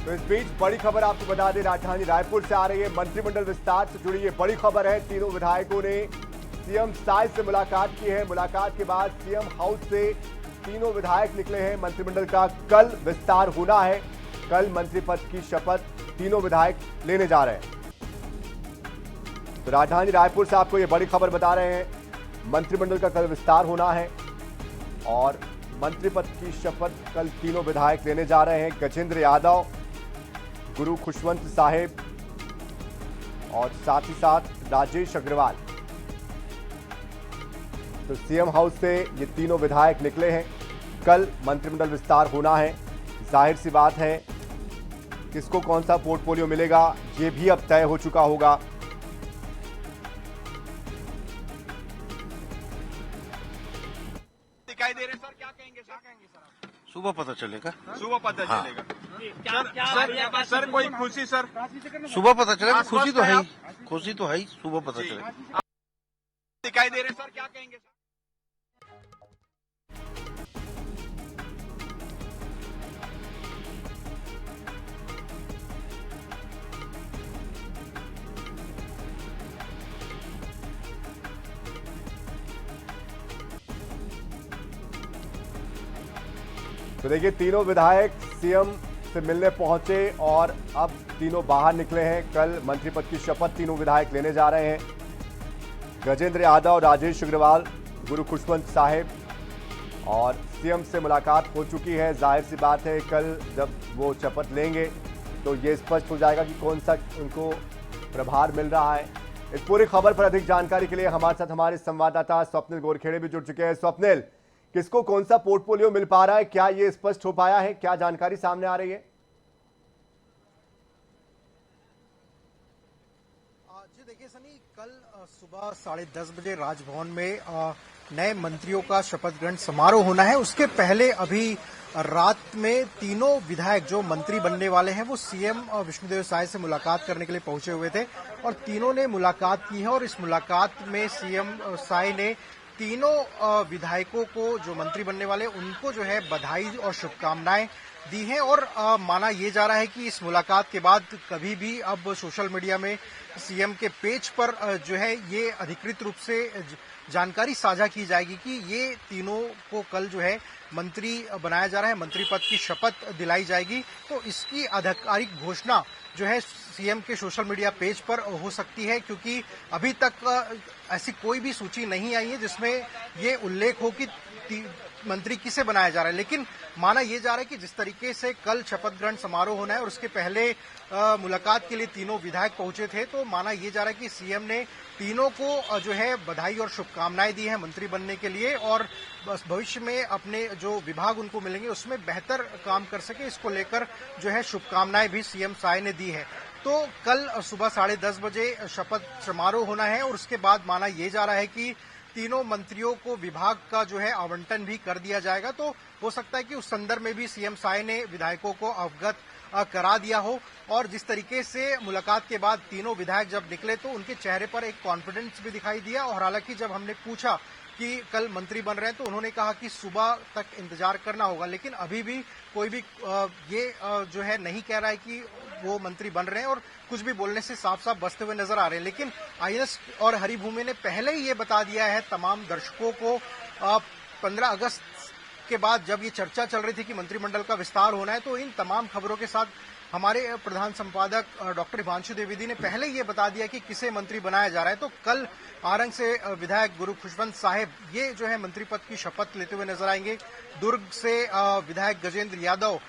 तो इस बीच बड़ी खबर आपको बता दें, राजधानी रायपुर से आ रही है। मंत्रिमंडल विस्तार से जुड़ी ये बड़ी खबर है। तीनों विधायकों ने सीएम साय से मुलाकात की है। मुलाकात के बाद सीएम हाउस से तीनों विधायक निकले हैं। मंत्रिमंडल का कल विस्तार होना है। कल मंत्री पद की शपथ तीनों विधायक लेने जा रहे हैं। तो राजधानी रायपुर से आपको ये बड़ी खबर बता रहे हैं। मंत्रिमंडल का कल विस्तार होना है और मंत्री पद की शपथ कल तीनों विधायक लेने जा रहे हैं। गजेंद्र यादव, गुरु खुशवंत साहेब और साथ ही साथ राजेश अग्रवाल। तो सीएम हाउस से ये तीनों विधायक निकले हैं। कल मंत्रिमंडल विस्तार होना है। जाहिर सी बात है किसको कौन सा पोर्टफोलियो मिलेगा ये भी अब तय हो चुका होगा। दिखाई दे रहे सर, क्या कहेंगे सर? सुबह पता चलेगा। सुबह पता चलेगा। सर कोई खुशी सर? सुबह पता चलेगा। खुशी तो है ही, खुशी तो है ही। सुबह पता चलेगा। दिखाई दे रहे सर, क्या कहेंगे सर? तो देखिए, तीनों विधायक सीएम से मिलने पहुंचे और अब तीनों बाहर निकले हैं। कल मंत्री पद की शपथ तीनों विधायक लेने जा रहे हैं। गजेंद्र यादव, राजेश अग्रवाल, गुरु खुशवंत साहेब और सीएम से मुलाकात हो चुकी है। जाहिर सी बात है कल जब वो शपथ लेंगे तो ये स्पष्ट हो जाएगा कि कौन सा उनको प्रभार मिल रहा है। इस पूरी खबर पर अधिक जानकारी के लिए हमारे साथ हमारे संवाददाता स्वप्निल गोरखेड़े भी जुड़ चुके हैं। स्वप्निल, किसको कौन सा पोर्टफोलियो मिल पा रहा है, क्या ये स्पष्ट हो पाया है, क्या जानकारी सामने आ रही है? जी देखिए सनी, कल सुबह 10:30 बजे राजभवन में नए मंत्रियों का शपथ ग्रहण समारोह होना है। उसके पहले अभी रात में तीनों विधायक जो मंत्री बनने वाले हैं वो सीएम विष्णुदेव साय से मुलाकात करने के लिए पहुंचे हुए थे और तीनों ने मुलाकात की है। और इस मुलाकात में सीएम साय ने तीनों विधायकों को, जो मंत्री बनने वाले, उनको जो है बधाई और शुभकामनाएं दी हैं। और माना यह जा रहा है कि इस मुलाकात के बाद कभी भी अब सोशल मीडिया में सीएम के पेज पर जो है ये अधिकृत रूप से जानकारी साझा की जाएगी कि ये तीनों को कल जो है मंत्री बनाया जा रहा है, मंत्री पद की शपथ दिलाई जाएगी। तो इसकी आधिकारिक घोषणा जो है सीएम के सोशल मीडिया पेज पर हो सकती है, क्योंकि अभी तक ऐसी कोई भी सूची नहीं आई है जिसमें ये उल्लेख हो कि मंत्री किसे बनाया जा रहा है। लेकिन माना यह जा रहा है कि जिस तरीके से कल शपथ ग्रहण समारोह होना है और उसके पहले मुलाकात के लिए तीनों विधायक पहुंचे थे, तो माना यह जा रहा है कि सीएम ने तीनों को जो है बधाई और शुभकामनाएं दी हैं मंत्री बनने के लिए और भविष्य में अपने जो विभाग उनको मिलेंगे उसमें बेहतर काम कर सके, इसको लेकर जो है शुभकामनाएं भी सीएम साय ने दी है। तो कल सुबह 10:30 बजे शपथ समारोह होना है और उसके बाद माना यह जा रहा है कि तीनों मंत्रियों को विभाग का जो है आवंटन भी कर दिया जाएगा। तो हो सकता है कि उस संदर्भ में भी सीएम साय ने विधायकों को अवगत करा दिया हो। और जिस तरीके से मुलाकात के बाद तीनों विधायक जब निकले तो उनके चेहरे पर एक कॉन्फिडेंस भी दिखाई दिया। और हालांकि जब हमने पूछा कि कल मंत्री बन रहे हैं तो उन्होंने कहा कि सुबह तक इंतजार करना होगा, लेकिन अभी भी कोई भी ये जो है नहीं कह रहा है कि वो मंत्री बन रहे हैं और कुछ भी बोलने से साफ साफ बचते हुए नजर आ रहे हैं। लेकिन आईएनएस और हरिभूमि ने पहले ही ये बता दिया है तमाम दर्शकों को 15 अगस्त के बाद जब ये चर्चा चल रही थी कि मंत्रिमंडल का विस्तार होना है, तो इन तमाम खबरों के साथ हमारे प्रधान संपादक डॉक्टर हिमांशु द्विवेदी ने पहले ये बता दिया कि किसे मंत्री बनाया जा रहा है। तो कल आरंग से विधायक गुरु खुशवंत साहेब ये जो है मंत्री पद की शपथ लेते हुए नजर आएंगे। दुर्ग से विधायक गजेंद्र यादव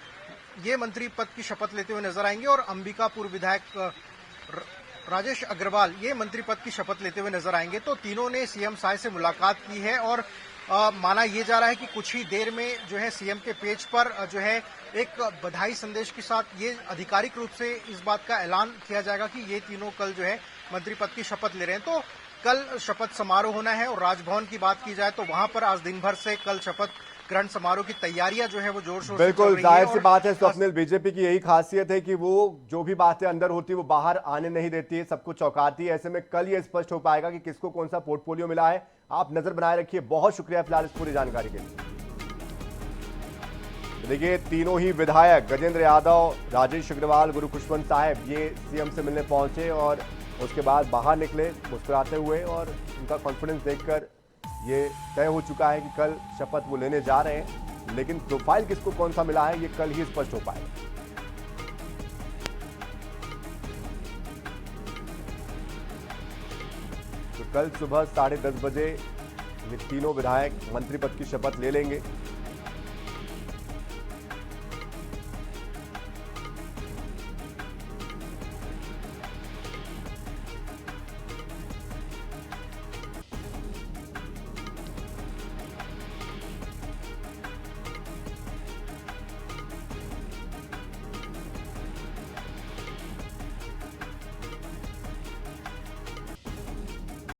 ये मंत्री पद की शपथ लेते हुए नजर आएंगे और अंबिकापुर विधायक राजेश अग्रवाल ये मंत्री पद की शपथ लेते हुए नजर आएंगे। तो तीनों ने सीएम साय से मुलाकात की है और माना यह जा रहा है कि कुछ ही देर में जो है सीएम के पेज पर जो है एक बधाई संदेश के साथ ये आधिकारिक रूप से इस बात का ऐलान किया जाएगा कि ये तीनों कल जो है मंत्री पद की शपथ ले रहे हैं। तो कल शपथ समारोह होना है और राजभवन की बात की जाए तो वहां पर आज दिन भर से कल शपथ ग्रहण समारोह की तैयारियां जो है वो जोर शोर से चल रही है। बिल्कुल जाहिर सी बात है स्वप्निल, बीजेपी की यही खासियत है कि वो जो भी बातें अंदर होती है वो बाहर आने नहीं देती है, सबको चौंकाती है। ऐसे में कल ये स्पष्ट हो पाएगा कि किसको कौन सा पोर्टफोलियो मिला है। आप नजर बनाए रखिए। बहुत शुक्रिया फिलहाल इस पूरी जानकारी के लिए। देखिए तीनों ही विधायक गजेंद्र यादव, राजेश अग्रवाल, गुरु खुशवंत साहब ये सीएम से मिलने पहुंचे और उसके बाद बाहर निकले मुस्कुराते हुए और उनका कॉन्फिडेंस देखकर ये तय हो चुका है कि कल शपथ वो लेने जा रहे हैं, लेकिन प्रोफाइल किसको कौन सा मिला है ये कल ही स्पष्ट हो पाएगा। तो कल सुबह 10:30 बजे ये तीनों विधायक मंत्री पद की शपथ ले लेंगे।